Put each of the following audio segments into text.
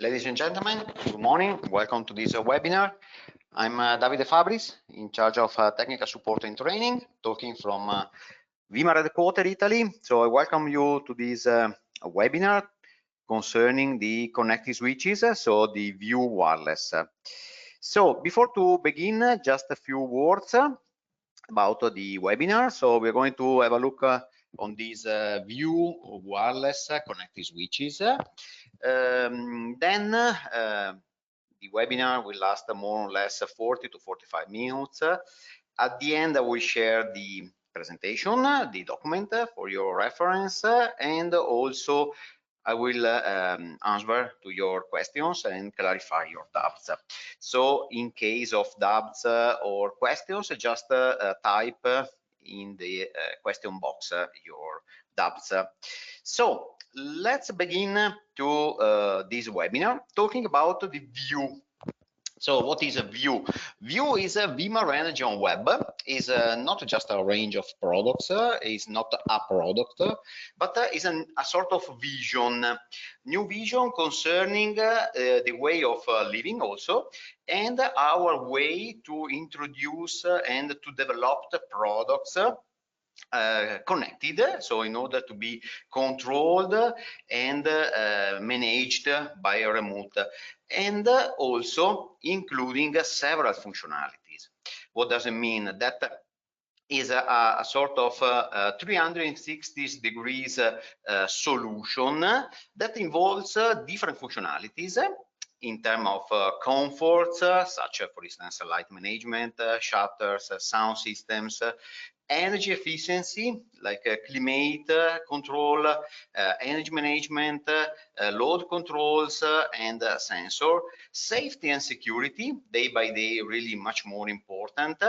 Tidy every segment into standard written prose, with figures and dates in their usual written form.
Ladies and gentlemen, good morning. Welcome to this webinar. I'm Davide Fabris, in charge of technical support and training, talking from Vimar headquarters, Italy. So I welcome you to this webinar concerning the connected switches, so the View Wireless. So before to begin, just a few words about the webinar. So we're going to have a look on this View Wireless connected switches. Then the webinar will last more or less 40 to 45 minutes. At the end, I will share the presentation, the document for your reference, and also I will answer to your questions and clarify your doubts. So in case of doubts or questions, just type in the question box your doubts. So let's begin to this webinar talking about the View. So what is a View? View is a Vimar Energy on Web. Is not just a range of products, is not a product, but is a sort of vision, new vision concerning the way of living also, and our way to introduce and to develop the products connected, so in order to be controlled and managed by a remote, and also including several functionalities. What does it mean? That is a sort of 360 degrees solution that involves different functionalities in terms of comforts, such for instance light management, shutters, sound systems, energy efficiency like climate control, energy management, load controls, and sensor, safety and security, day by day really much more important,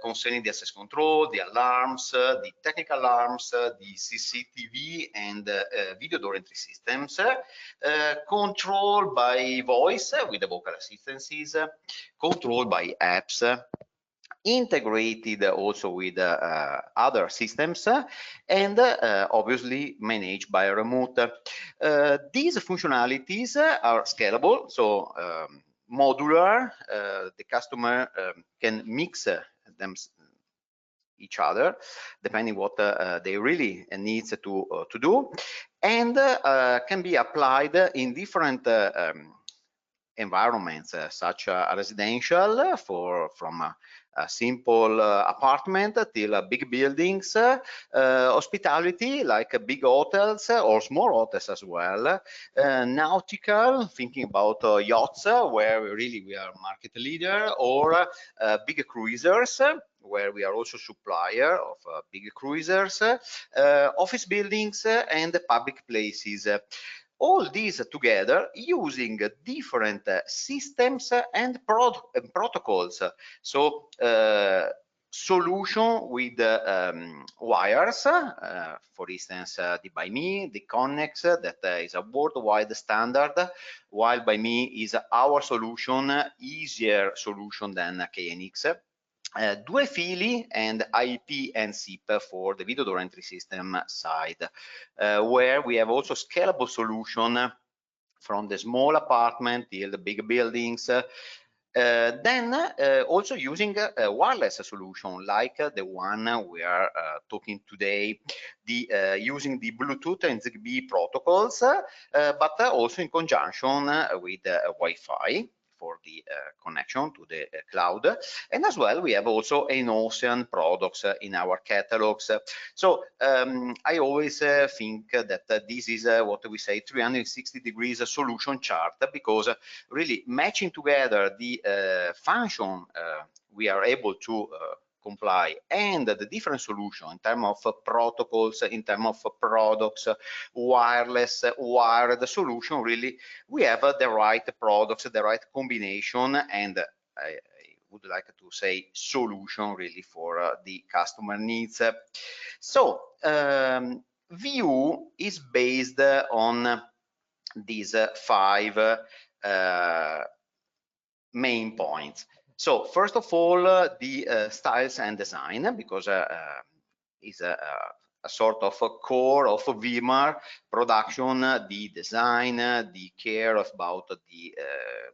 concerning the access control, the alarms, the technical alarms, the CCTV and video door entry systems, control by voice with the vocal assistances, control by apps, integrated also with other systems, and obviously managed by a remote. These functionalities are scalable, so modular. The customer can mix them each other depending what they really need to do, and can be applied in different environments, such as residential from a simple apartment till big buildings, hospitality like big hotels or small hotels as well, nautical, thinking about yachts where we are market leader, or big cruisers where we are also supplier of big cruisers, office buildings and public places. All these together using different systems and protocols. So solution with wires, for instance, the ByMe, the Connex, that is a worldwide standard, while ByMe is our solution, easier solution than KNX. Due fili and IP and SIP for the video door entry system side, where we have also scalable solution from the small apartment till the big buildings. Then also using a wireless solution like the one we are talking today, using the Bluetooth and Zigbee protocols, but also in conjunction with Wi-Fi for the connection to the cloud. And as well, we have also Ocean products in our catalogs. So I always think that this is what we say 360 degrees solution chart, because really matching together the function we are able to comply and the different solution in terms of protocols, in terms of products, wireless, wired solution, really we have the right products, the right combination, and I would like to say solution really for the customer needs. So View is based on these 5 main points. So first of all, the styles and design, because is a sort of a core of a VMware production, the design, the care about the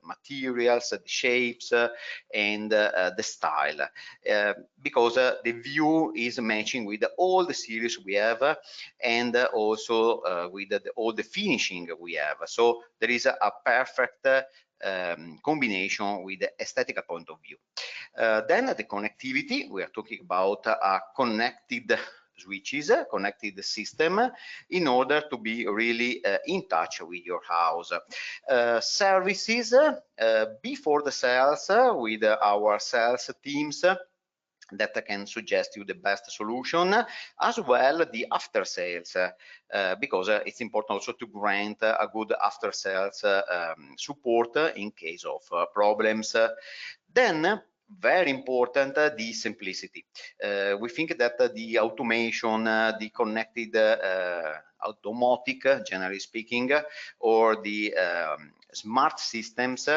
materials, the shapes, and the style, because the view is matching with all the series we have, and also with all the finishing we have. So there is a perfect combination with the aesthetical point of view. Then the connectivity, we are talking about a connected switches, connected system, in order to be really in touch with your house. Services, before the sales, with our sales teams, that can suggest you the best solution, as well the after sales, because it's important also to grant a good after sales support in case of problems. Then very important, the simplicity. We think that the automation, the connected automatic, generally speaking, or the smart systems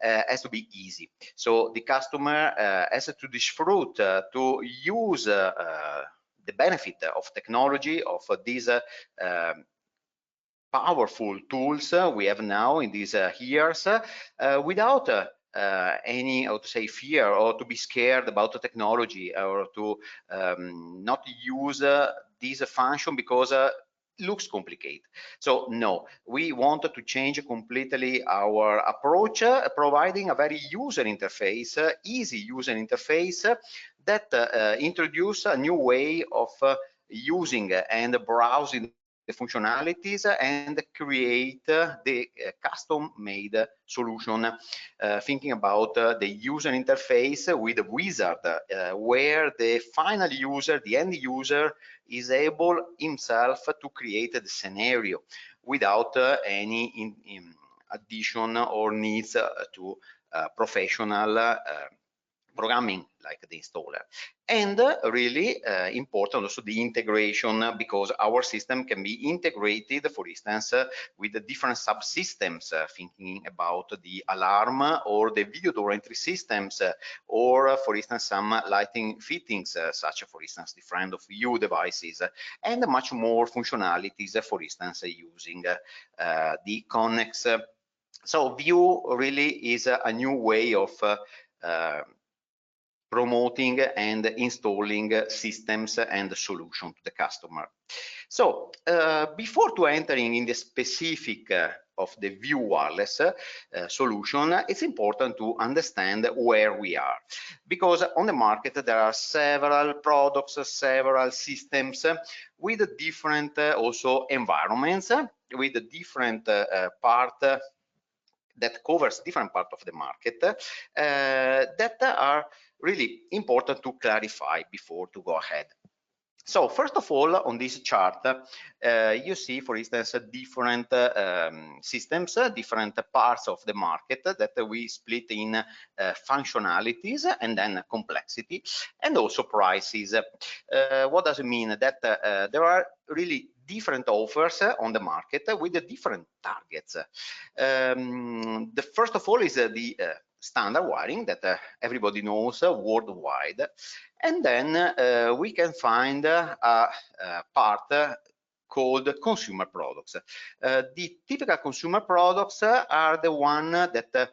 has to be easy. So the customer has to disfruit, to use the benefit of technology, of these powerful tools we have now in these years, without any, how to say, fear, or to be scared about the technology, or to not use this function because looks complicated. So no, we want to change completely our approach, providing a very user interface, easy user interface, that introduce a new way of using and browsing the functionalities and create the custom-made solution, thinking about the user interface with a wizard, where the final user, the end user, is able himself to create the scenario without any addition or needs to professional programming like the installer. And really important also the integration, because our system can be integrated, for instance, with the different subsystems, thinking about the alarm or the video door entry systems, or for instance some lighting fittings, such for instance the friend of you devices, and much more functionalities, for instance using the Connex. So View really is a new way of promoting and installing systems and solutions to the customer. So before to entering in the specific of the View wireless solution, it's important to understand where we are, because on the market there are several products, several systems with different also environments, with different part that covers different part of the market, that are really important to clarify before to go ahead. So first of all, on this chart, you see, for instance, different systems, different parts of the market that we split in functionalities and then complexity, and also prices. What does it mean? That there are really different offers on the market with the different targets. The first of all is the standard wiring that everybody knows worldwide, and then we can find a part called consumer products. The typical consumer products are the one that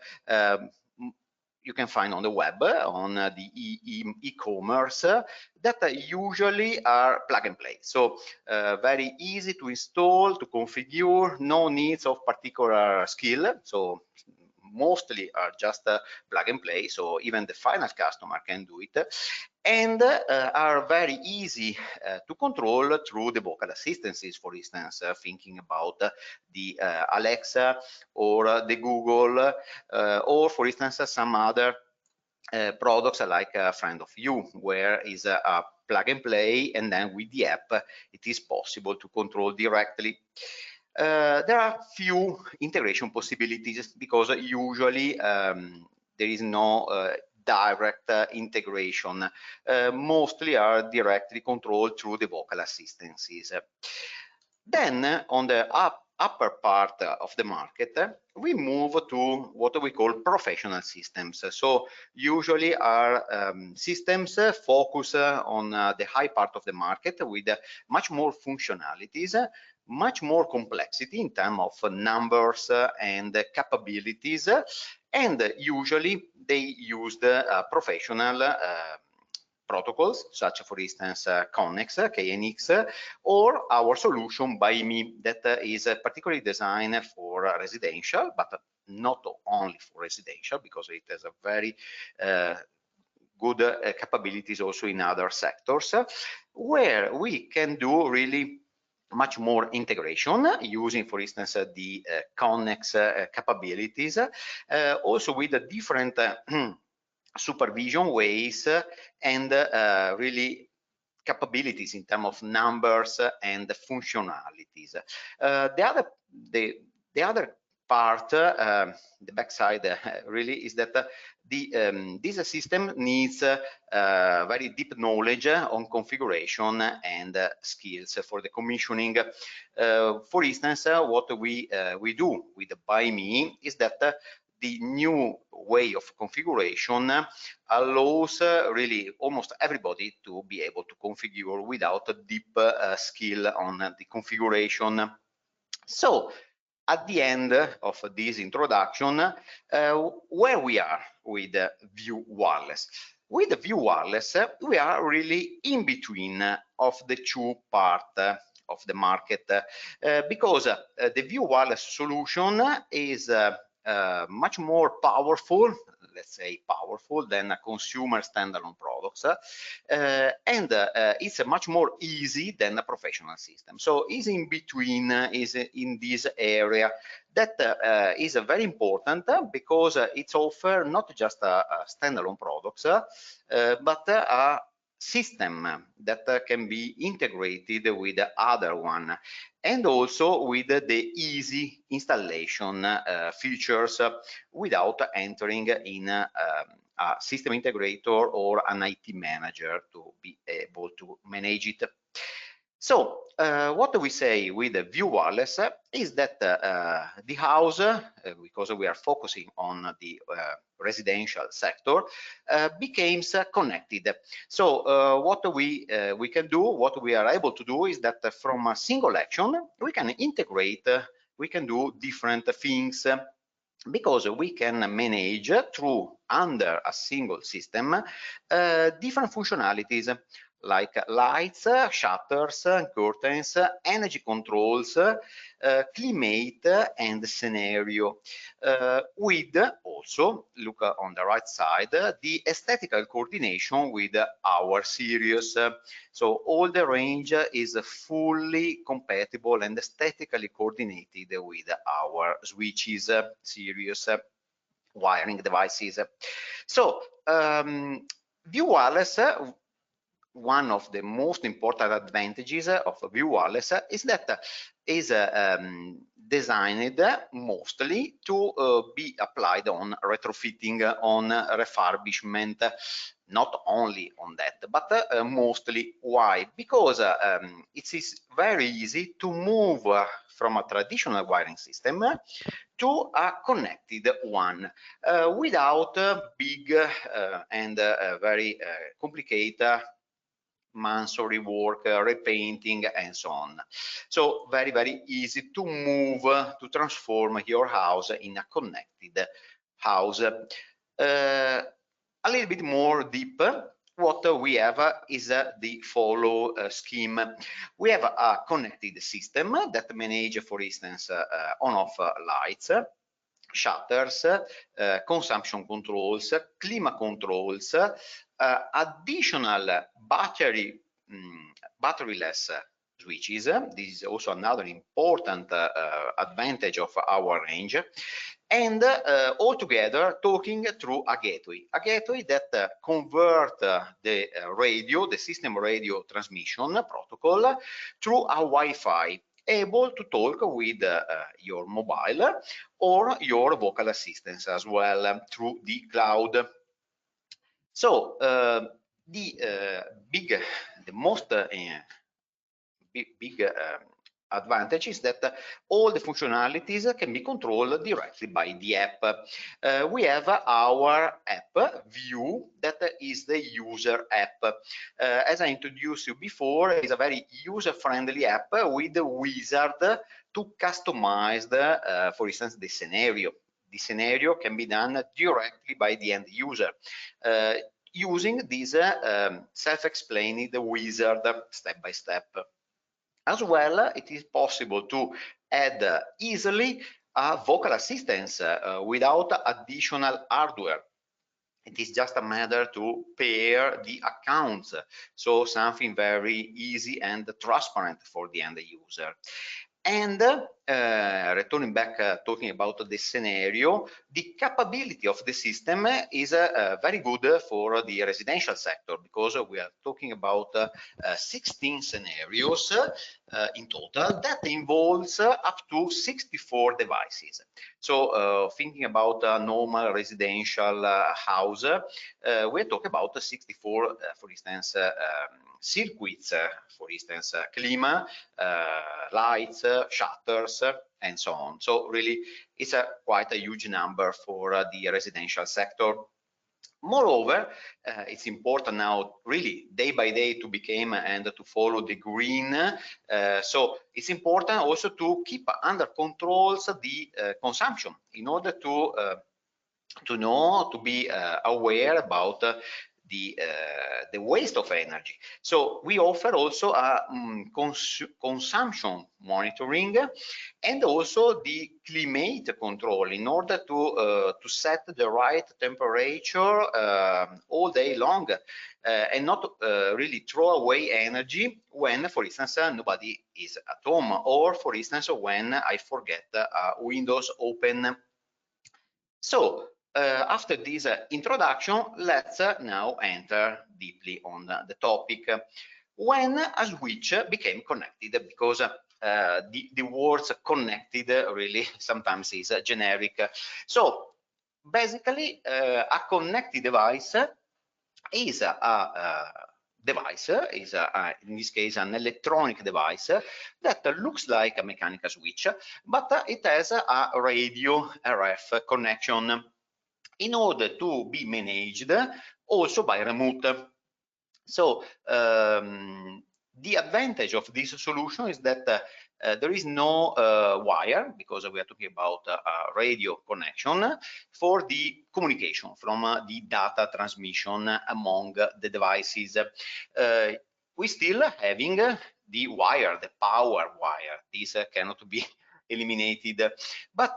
you can find on the web, on the e-commerce, that usually are plug and play. So very easy to install, to configure, no needs of particular skill. So mostly are just plug and play, so even the final customer can do it, and are very easy to control through the vocal assistances, for instance, thinking about the Alexa or the Google, or for instance some other products like a friend of you, where is a plug and play, and then with the app it is possible to control directly. There are few integration possibilities, because usually there is no direct integration. Mostly are directly controlled through the vocal assistances. Then on the upper part of the market, we move to what we call professional systems. So usually are systems focus on the high part of the market with much more functionalities, much more complexity in terms of numbers and capabilities, and usually they use the professional protocols, such for instance Connex, KNX, or our solution BuyMe that is particularly designed for residential, but not only for residential, because it has a very good capabilities also in other sectors, where we can do really much more integration using, for instance, the Connex capabilities, also with the different supervision ways and really capabilities in terms of numbers and functionalities. The other part, the backside really, is that this system needs very deep knowledge on configuration and skills for the commissioning. For instance, what we do with the BuyMe is that the new way of configuration allows really almost everybody to be able to configure without a deep skill on the configuration. So at the end of this introduction, where we are with View Wireless. With View Wireless, we are really in between of the two parts of the market, because the View Wireless solution is much more powerful, let's say powerful, than a consumer standalone products, and it's much more easy than a professional system. So is in between, is in this area that is very important, because it's offer not just a standalone products, but a system that can be integrated with the other one, and also with the easy installation features without entering in a system integrator or an IT manager to be able to manage it. So what we say with the View Wireless is that the house, because we are focusing on the residential sector, becomes connected. So what we can do, what we are able to do, is that from a single action we can integrate, we can do different things, because we can manage through under a single system different functionalities like lights, shutters, curtains, energy controls, climate, and scenario. With also, look on the right side, the aesthetical coordination with our Sirius. So all the range is fully compatible and aesthetically coordinated with our switches, Sirius wiring devices. So View Wireless, one of the most important advantages of View Wireless is that is designed mostly to be applied on retrofitting, on refurbishment, not only on that, but mostly. Why? Because it is very easy to move from a traditional wiring system to a connected one without big and very complicated months of rework, repainting, and so on. So very, very easy to move, to transform your house in a connected house. A little bit more deep, what we have is the follow scheme. We have a connected system that manage, for instance, on-off lights, shutters, consumption controls, climate controls, additional batteryless switches. This is also another important advantage of our range. And all together talking through a gateway that convert the radio, the system radio transmission protocol, through a Wi-Fi, able to talk with your mobile or your vocal assistants as well through the cloud. So the most big advantage is that all the functionalities can be controlled directly by the app. We have our app view, that is the user app. As I introduced you before, it's a very user-friendly app with a wizard to customize for instance, the scenario. The scenario can be done directly by the end user using this self-explaining wizard step by step. As well, it is possible to add easily a vocal assistance without additional hardware. It is just a matter to pair the accounts, so something very easy and transparent for the end user. And returning back, talking about the scenario, the capability of the system is very good for the residential sector, because we are talking about 16 scenarios in total that involves up to 64 devices. So thinking about a normal residential house, we're talking about 64, for instance, circuits, for instance, clima, lights, shutters, and so on. So really, it's quite a huge number for the residential sector. Moreover, it's important now, really, day by day to become and to follow the green. So it's important also to keep under controls the consumption in order to know, to be aware about the waste of energy. So we offer also a consumption monitoring and also the climate control in order to set the right temperature all day long and not really throw away energy when, for instance, nobody is at home, or for instance, when I forget Windows open. So after this introduction, let's now enter deeply on the topic. When a switch became connected, because the words connected really sometimes is generic. So basically, a connected device is in this case an electronic device that looks like a mechanical switch, but it has a radio RF connection in order to be managed also by remote. So the advantage of this solution is that there is no wire, because we are talking about a radio connection for the communication from the data transmission among the devices. We still having the wire, the power wire. This cannot be eliminated, but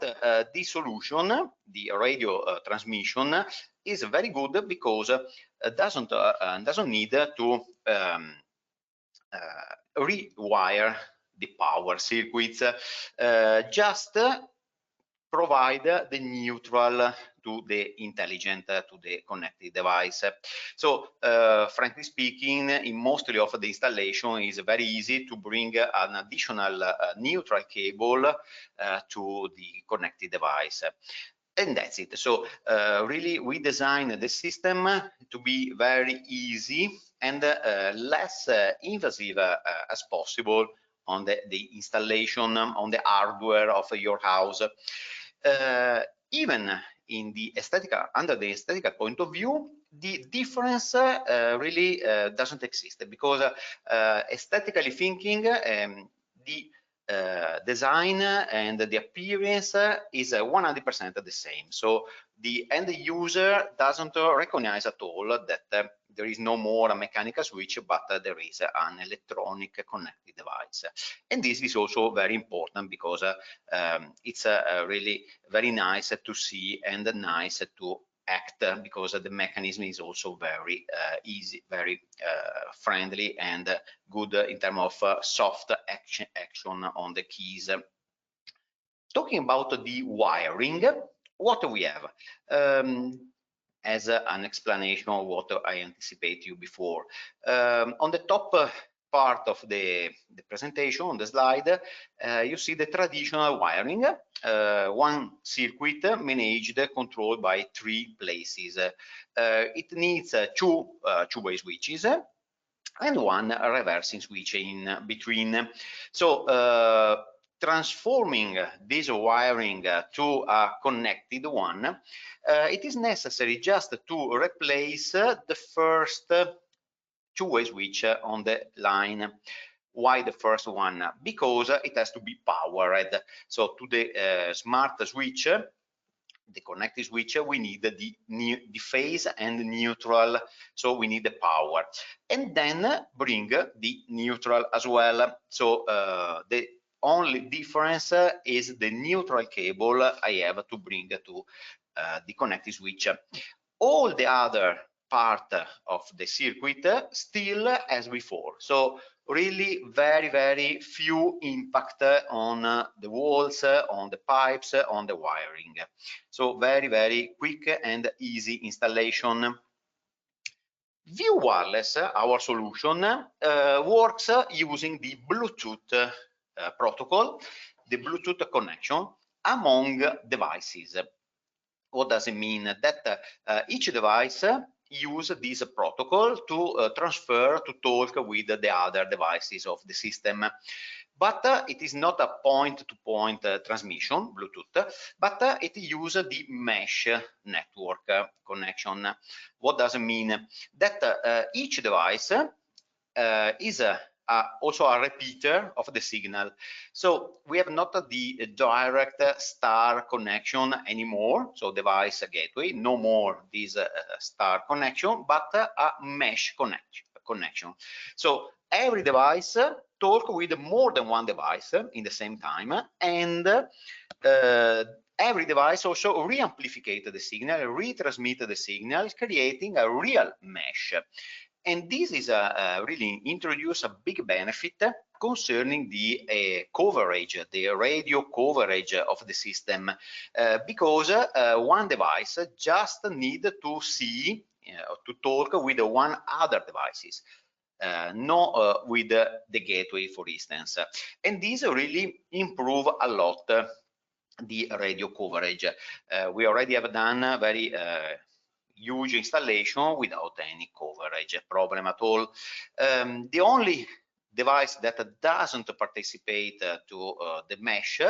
the solution, the radio transmission, is very good because doesn't need to rewire the power circuits, just provide the neutral to the intelligent, to the connected device. So frankly speaking, in mostly of the installation is very easy to bring an additional neutral cable to the connected device. And that's it. So really, we designed the system to be very easy and less invasive as possible on the installation, on the hardware of your house. Even in the under the aesthetic point of view, the difference really doesn't exist, because aesthetically thinking, the design and the appearance is 100% the same. So the end user doesn't recognize at all that there is no more a mechanical switch, but there is an electronic connected device. And this is also very important, because it's really very nice to see and nice to act, because the mechanism is also very easy, very friendly and good in terms of soft action on the keys. Talking about the wiring, what we have as an explanation of what I anticipate you before. On the top part of the presentation, on the slide, you see the traditional wiring, one circuit managed, controlled by 3 places. It needs two two-way switches, and one reversing switch in between. So transforming this wiring to a connected one, it is necessary just to replace the first two-way switch on the line. Why the first one? Because it has to be powered. So to the smart switch, the connected switch, we need the phase and neutral, so we need the power, and then bring the neutral as well. So the only difference is the neutral cable I have to bring to the connected switch. All the other part of the circuit still as before. So really very few impact on the walls, on the pipes, on the wiring. So very quick and easy installation. View Wireless, our solution, works using the Bluetooth protocol, the Bluetooth connection among devices. What does it mean? That each device use this protocol to transfer, to talk with the other devices of the system. But it is not a point-to-point transmission, Bluetooth, but it uses the mesh network connection. What does it mean? That each device is also a repeater of the signal. So we have not the direct star connection anymore, so device gateway, no more this star connection, but a mesh connection. So every device talk with more than one device in the same time, and every device also re-amplificate the signal, retransmit the signal, creating a real mesh. And this is really introduce a big benefit concerning the coverage, the radio coverage of the system, because one device just need to see, to talk with one other devices. No with the gateway, for instance. And this really improve a lot the radio coverage. We already have done very huge installation without any coverage problem at all. The only device that doesn't participate to the mesh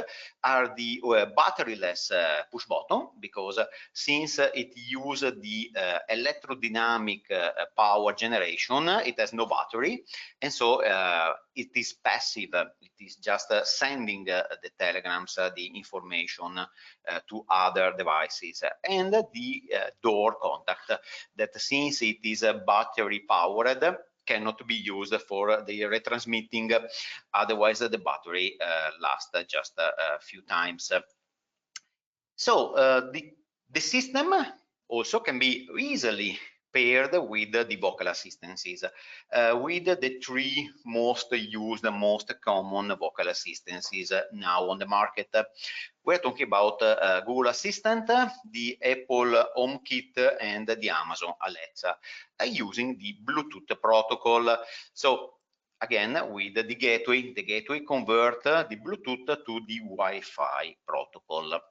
are the batteryless push button, because since it uses the electrodynamic power generation, it has no battery, and so it is passive. It is just sending the telegrams, the information to other devices, and the door contact, that since it is battery powered, cannot be used for the retransmitting, otherwise the battery lasts just a few times. So the system also can be easily paired with the vocal assistances, with the three most used, most common vocal assistances now on the market. We're talking about Google Assistant, the Apple HomeKit, and the Amazon Alexa, using the Bluetooth protocol. So again, with the gateway convert the Bluetooth to the Wi-Fi protocol.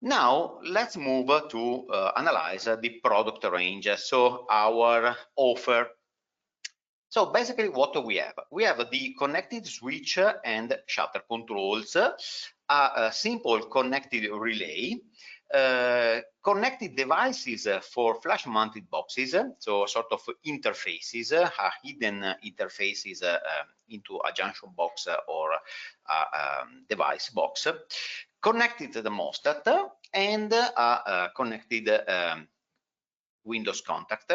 Now let's move to analyze the product range, so our offer. So basically what we have the connected switch and shutter controls, a simple connected relay, connected devices for flash mounted boxes, so sort of interfaces, hidden interfaces into a junction box or a device box, connected thermostat, and a connected Windows contact,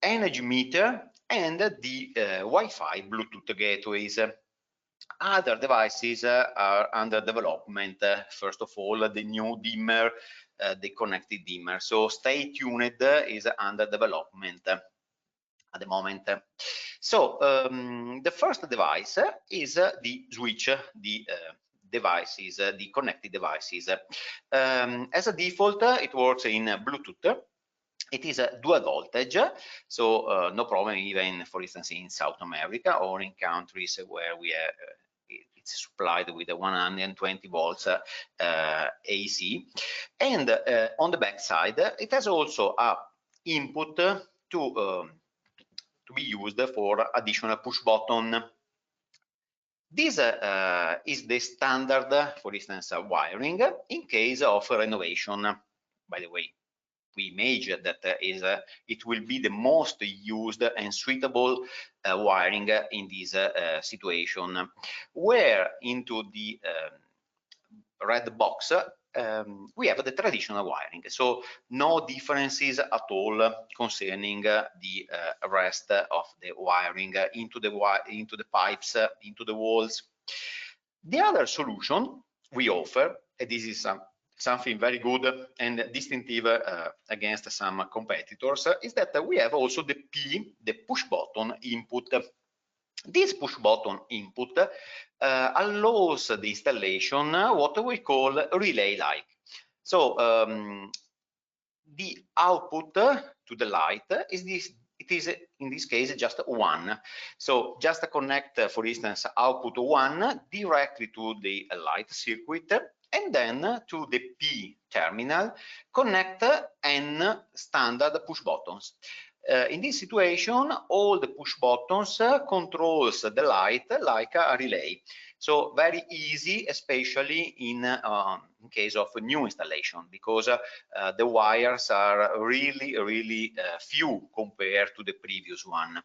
energy meter, and the Wi-Fi Bluetooth gateways. Other devices are under development. First of all, the new dimmer, the connected dimmer. So stay tuned, is under development at the moment. So the first device is the switch, the devices, the connected devices. As a default, it works in Bluetooth. It is a dual voltage, so no problem even, for instance, in South America or in countries where we are, it's supplied with a 120 volts AC. And on the back side, it has also a input to to be used for additional push button. This is the standard, for instance, wiring in case of renovation. By the way, we imagine that it will be the most used and suitable wiring in this situation, where into the red box we have the traditional wiring, so no differences at all concerning the rest of the wiring into the pipes, into the walls. The other solution we offer, and this is something very good and distinctive against some competitors, is that we have also the P, the push button input. This push button input allows the installation what we call relay-like. So the output to the light is this. It is in this case just one. So just connect, for instance, output 1 directly to the light circuit, and then to the P terminal connect N standard push buttons. In this situation, all the push buttons controls the light like a relay. So very easy, especially in case of a new installation, because the wires are really few compared to the previous one.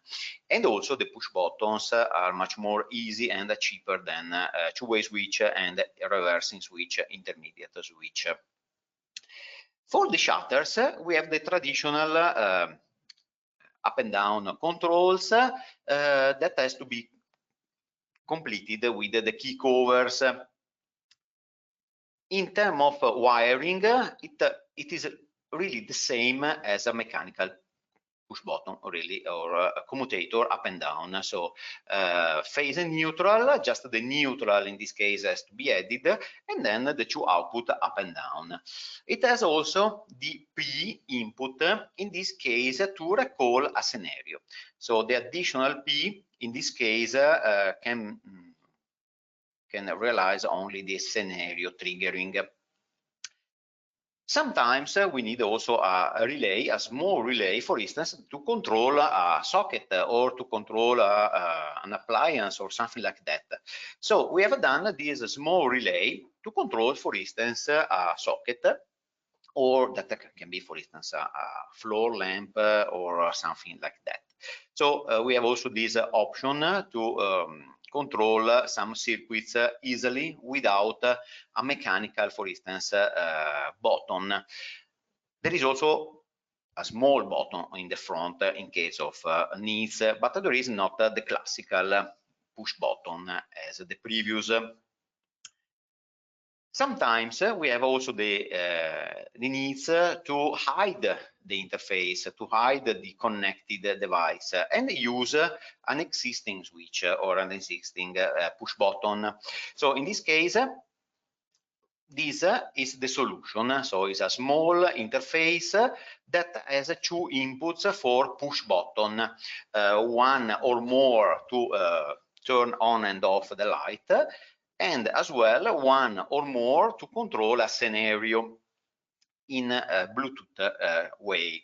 And also the push buttons are much more easy and cheaper than two-way switch and reversing switch, intermediate switch. For the shutters, we have the traditional up and down controls that has to be completed with the key covers. In terms of wiring, it is really the same as a mechanical push button, really, or a commutator up and down. So phase and neutral, just the neutral in this case has to be added, and then the two output up and down. It has also the P input, in this case to recall a scenario. So the additional P in this case can realize only the scenario triggering. Sometimes we need also a relay, a small relay, for instance, to control a socket or to control an appliance or something like that. So we have done this small relay to control, for instance, a socket, or that can be, for instance, a floor lamp or something like that. So we have also this option to control some circuits easily without a mechanical, for instance, button. There is also a small button in the front in case of needs, but there is not the classical push button as the previous. Sometimes we have also the needs to hide the interface, to hide the connected device, and use an existing switch or an existing push button. So in this case, this is the solution. So it's a small interface that has two inputs for push button, one or more to turn on and off the light, and as well one or more to control a scenario in a Bluetooth way.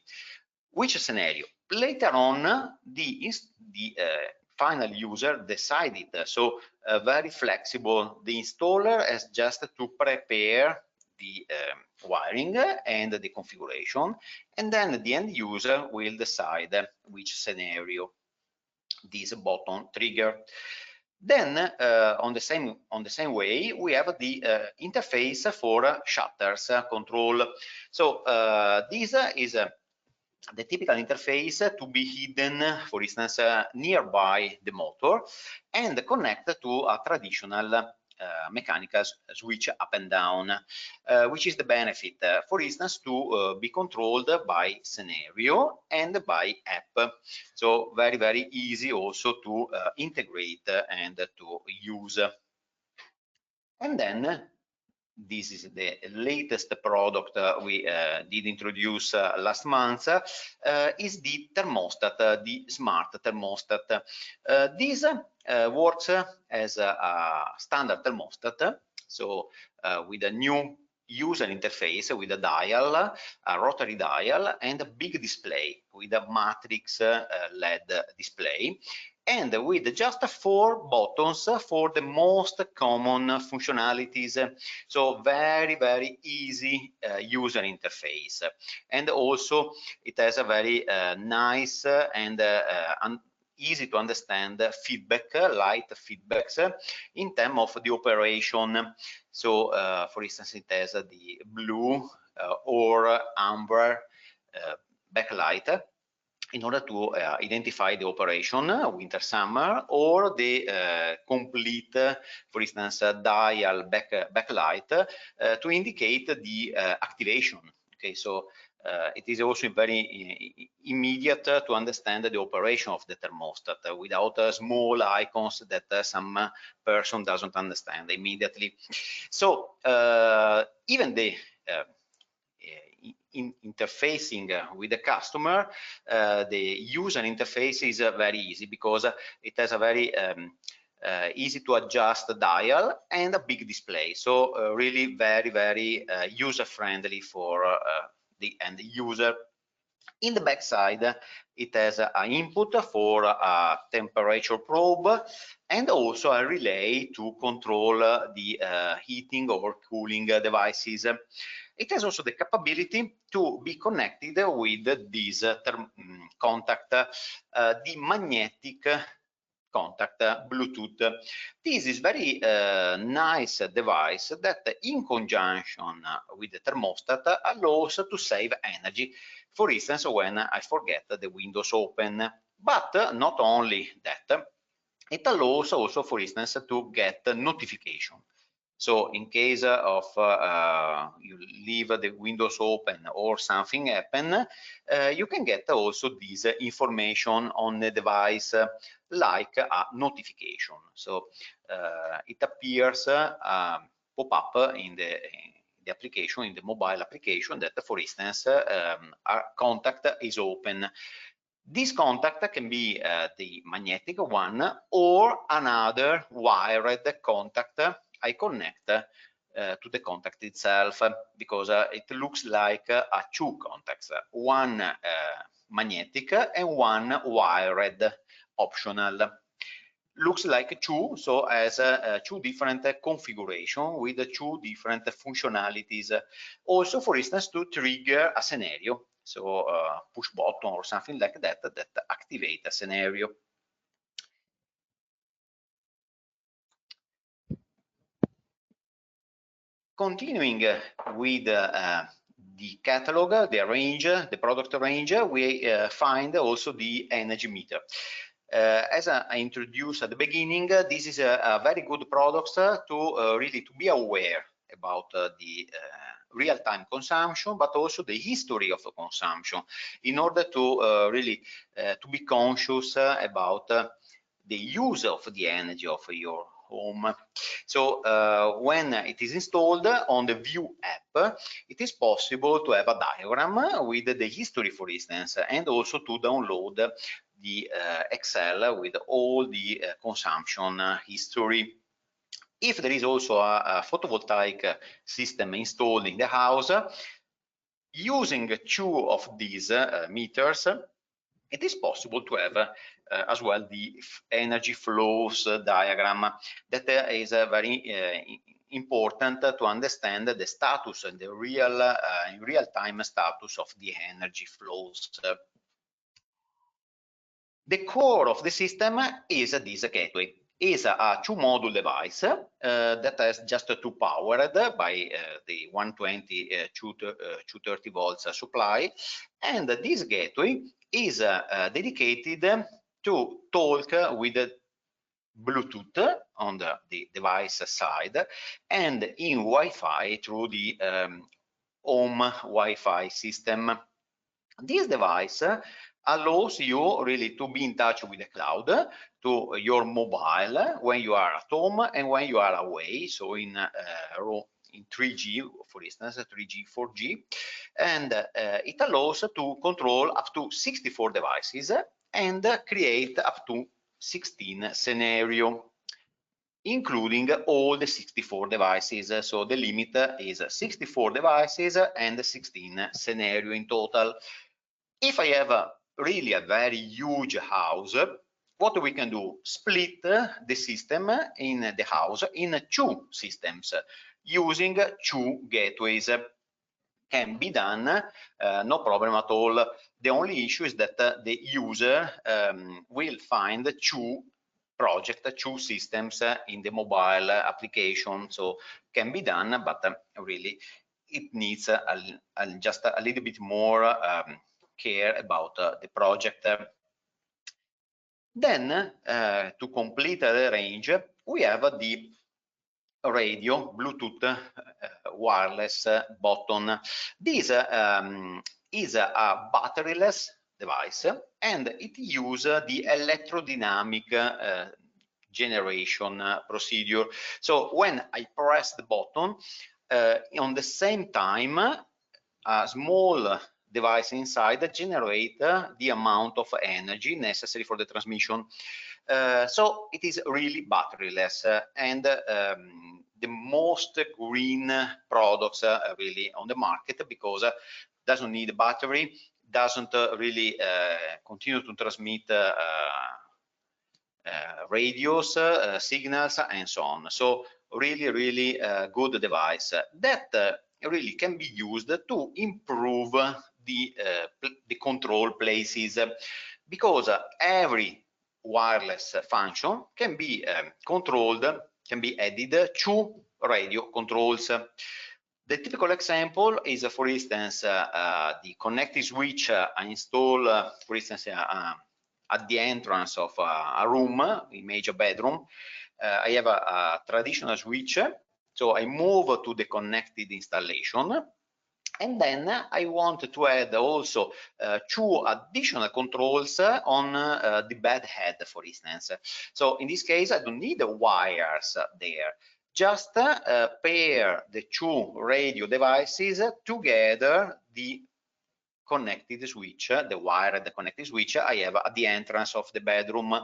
Which scenario? Later on, the final user decided. So very flexible. The installer has just to prepare the wiring and the configuration, and then the end user will decide which scenario this button trigger. Then on the same way, we have the interface for shutters control. So this is the typical interface to be hidden, for instance, nearby the motor and connect to a traditional mechanical switch up and down, which is the benefit, for instance, to be controlled by scenario and by app. So very easy also to integrate and to use. And then this is the latest product we did introduce last month, is the thermostat, the smart thermostat. This works as a standard thermostat, so with a new user interface with a dial, a rotary dial, and a big display with a matrix LED display, and with just 4 buttons for the most common functionalities. So very easy user interface, and also it has a very nice and easy to understand feedback, light feedbacks in terms of the operation. So for instance, it has the blue or amber backlight in order to identify the operation, winter, summer, or the complete, for instance, dial backlight to indicate the activation. Okay, so it is also very immediate to understand the operation of the thermostat without small icons that some person doesn't understand immediately. So even the interfacing with the customer, the user interface is very easy because it has a very easy to adjust dial and a big display. So really very user friendly for the end user. In the back side, it has an input for a temperature probe and also a relay to control the heating or cooling devices. It has also the capability to be connected with this contact, the magnetic contact Bluetooth. This is very nice device that in conjunction with the thermostat allows to save energy. For instance, when I forget the windows open. But not only that, it allows also, for instance, to get notification. So in case of you leave the windows open or something happen, you can get also this information on the device like a notification. So it appears pop-up in the application, in the mobile application, that for instance our contact is open. This contact can be the magnetic one or another wired contact I connect to the contact itself, because it looks like two contacts, one magnetic and one wired optional. Looks like two, so as two different configuration with two different functionalities. Also, for instance, to trigger a scenario, so push button or something like that that activate a scenario. Continuing with the catalog, the range, the product range, we find also the energy meter. As I introduced at the beginning, this is a very good product to really to be aware about the real-time consumption, but also the history of consumption, in order to really to be conscious about the use of the energy of your home. So when it is installed on the View app, it is possible to have a diagram with the history, for instance, and also to download the Excel with all the consumption history. If there is also a photovoltaic system installed in the house, using two of these meters, it is possible to have as well the energy flows diagram. That is very important to understand the status and the real-time status of the energy flows. The core of the system is this gateway. Is a two-module device that has just two powered by the 120 230 volts supply, and this gateway is dedicated to talk with Bluetooth on the device side and in Wi-Fi through the home Wi-Fi system. This device allows you really to be in touch with the cloud, to your mobile when you are at home and when you are away, so in 3G, for instance, 3G, 4G, and it allows to control up to 64 devices and create up to 16 scenarios. including all the 64 devices. So the limit is 64 devices and 16 scenario in total. If I have really a very huge house, what we can do? Split the system in the house in two systems using two gateways. Can be done, no problem at all. The only issue is that the user will find two systems in the mobile application. So can be done, but really it needs just a little bit more care about the project. Then to complete the range, we have the radio Bluetooth wireless button. This is a batteryless device, and it uses the electrodynamic generation procedure. So when I press the button, on the same time, a small device inside generate the amount of energy necessary for the transmission. So it is really batteryless, and the most green products really on the market, because doesn't need a battery, doesn't really continue to transmit radios, signals, and so on. So really good device that really can be used to improve the control places, because every wireless function can be controlled, can be added to radio controls. The typical example is, for instance, the connected switch I install, for instance, at the entrance of a room, image a bedroom. I have a traditional switch, so I move to the connected installation, and then I want to add also two additional controls on the bed head, for instance. So in this case, I don't need the wires there. Just pair the two radio devices together, the connected switch, the wired connected switch I have at the entrance of the bedroom.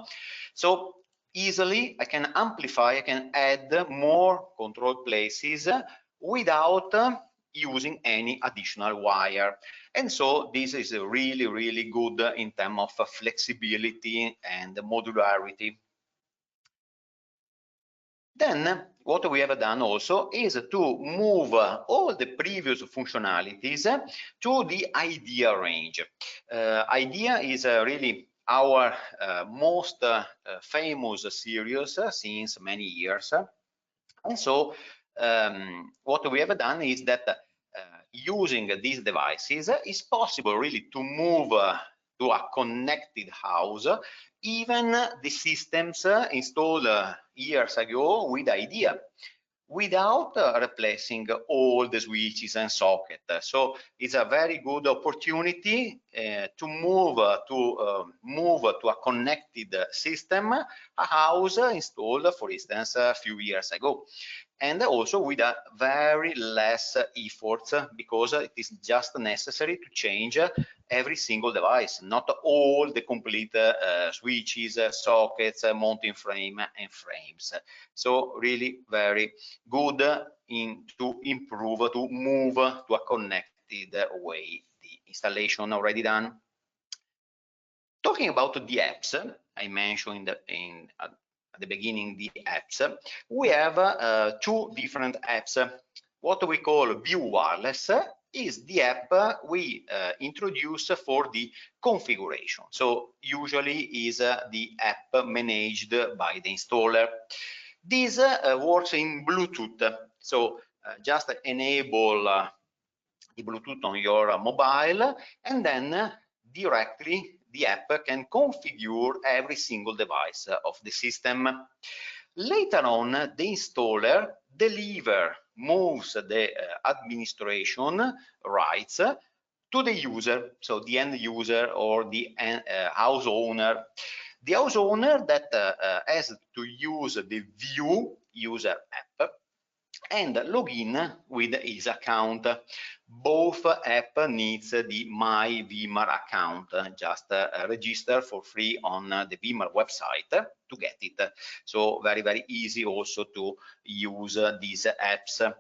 So easily I can amplify, I can add more control places without using any additional wire. And so this is really good in terms of flexibility and modularity. Then what we have done also is to move all the previous functionalities to the IDEA range. IDEA is really our most famous series since many years. And so what we have done is that using these devices, it's possible really to move to a connected house, even the systems installed years ago with IDEA, without replacing all the switches and sockets. So it's a very good opportunity to move to a connected system, a house installed, for instance, a few years ago. And also with a very less efforts, because it is just necessary to change every single device, not all the complete switches, sockets, mounting frame, and frames. So really very good to improve, to move to a connected way. The installation already done. Talking about the apps, I mentioned at the beginning the apps. We have two different apps. What we call View Wireless is the app we introduce for the configuration. So usually is the app managed by the installer. This works in Bluetooth. So just enable the Bluetooth on your mobile, and then directly the app can configure every single device of the system. Later on, the installer moves the administration rights to the user, so the end user or the house owner. The house owner that has to use the View user app and log in with his account. Both app needs the My Vimar account. Just register for free on the Vimar website to get it. So very easy also to use these apps.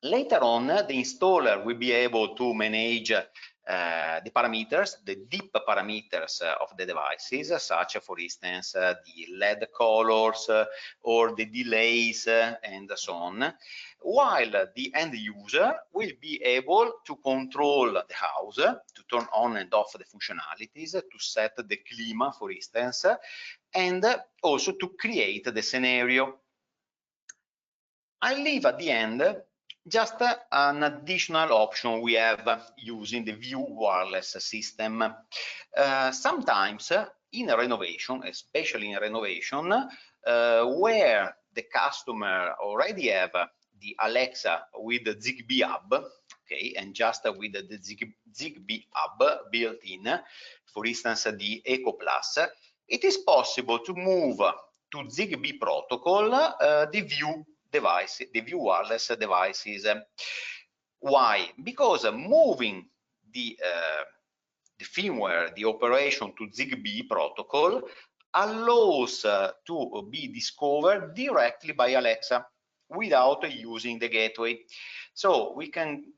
Later on, the installer will be able to manage the parameters, the deep parameters of the devices, such for instance the LED colors or the delays and so on, while the end user will be able to control the house, to turn on and off the functionalities, to set the clima, for instance, and also to create the scenario. I leave at the end just an additional option we have using the View Wireless system. Sometimes in a renovation, especially in a renovation, where the customer already have the Alexa with the Zigbee hub, okay, and just with the Zigbee hub built in, for instance, the Eco Plus, it is possible to move to Zigbee protocol the View device, the View Wireless devices. Why? Because moving the firmware, the operation to Zigbee protocol allows to be discovered directly by Alexa without using the gateway. So we can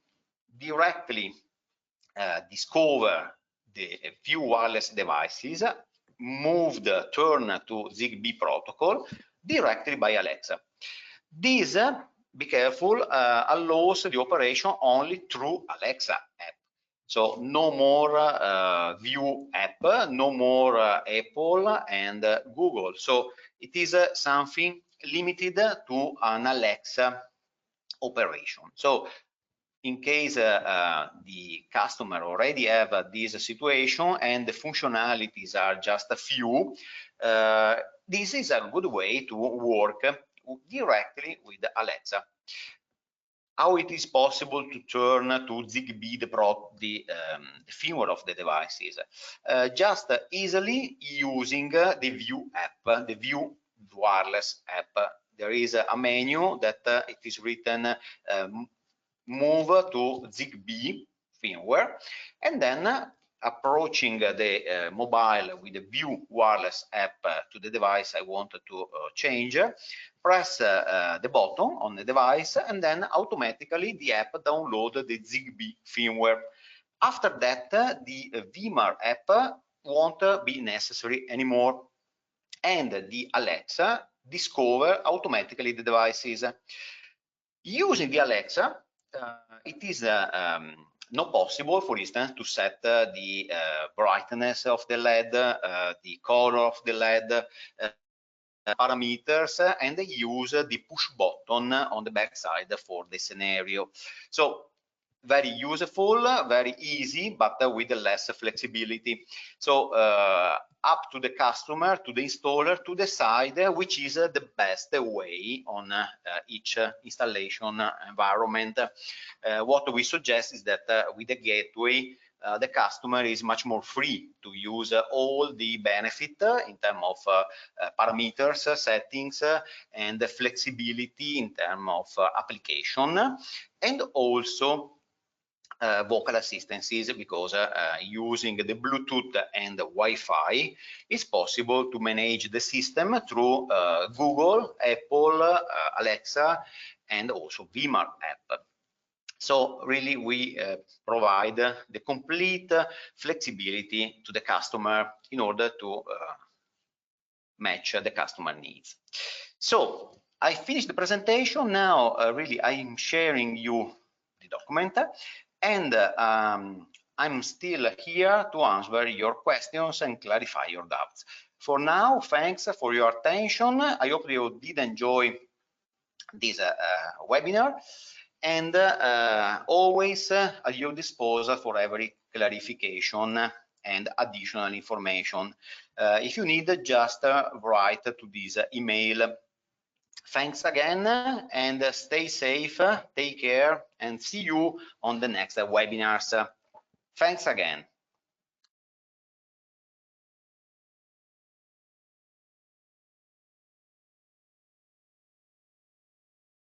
directly discover the View Wireless devices, turned to Zigbee protocol directly by Alexa. This, be careful, allows the operation only through Alexa app. So no more View app, no more Apple and Google. So it is something limited to an Alexa operation. So in case the customer already have this situation and the functionalities are just a few, this is a good way to work directly with Alexa. How it is possible to turn to Zigbee the firmware of the devices? Just easily using the View app, the View Wireless app. There is a menu that it is written move to Zigbee firmware, and then approaching the mobile with the View Wireless app to the device I wanted to change, press the button on the device, and then automatically the app download the Zigbee firmware. After that, the Vimar app won't be necessary anymore, and the Alexa discover automatically the devices. Using the Alexa, it is not possible, for instance, to set the brightness of the LED, the color of the LED, parameters, and use the push button on the backside for the scenario. So very useful, very easy, but with less flexibility. So up to the customer, to the installer, to decide which is the best way on each installation environment. What we suggest is that with the gateway, the customer is much more free to use all the benefit in terms of parameters, settings, and the flexibility in terms of application, and also vocal assistances, because using the Bluetooth and Wi-Fi, it's possible to manage the system through Google, Apple, Alexa, and also Vimar app. So really we provide the complete flexibility to the customer in order to match the customer needs. So I finished the presentation. Now really I'm sharing you the document, and I'm still here to answer your questions and clarify your doubts. For now, thanks for your attention. I hope you did enjoy this webinar, and always at your disposal for every clarification and additional information. If you need, just write to this email. Thanks again, and stay safe, take care, and see you on the next webinars. Thanks again.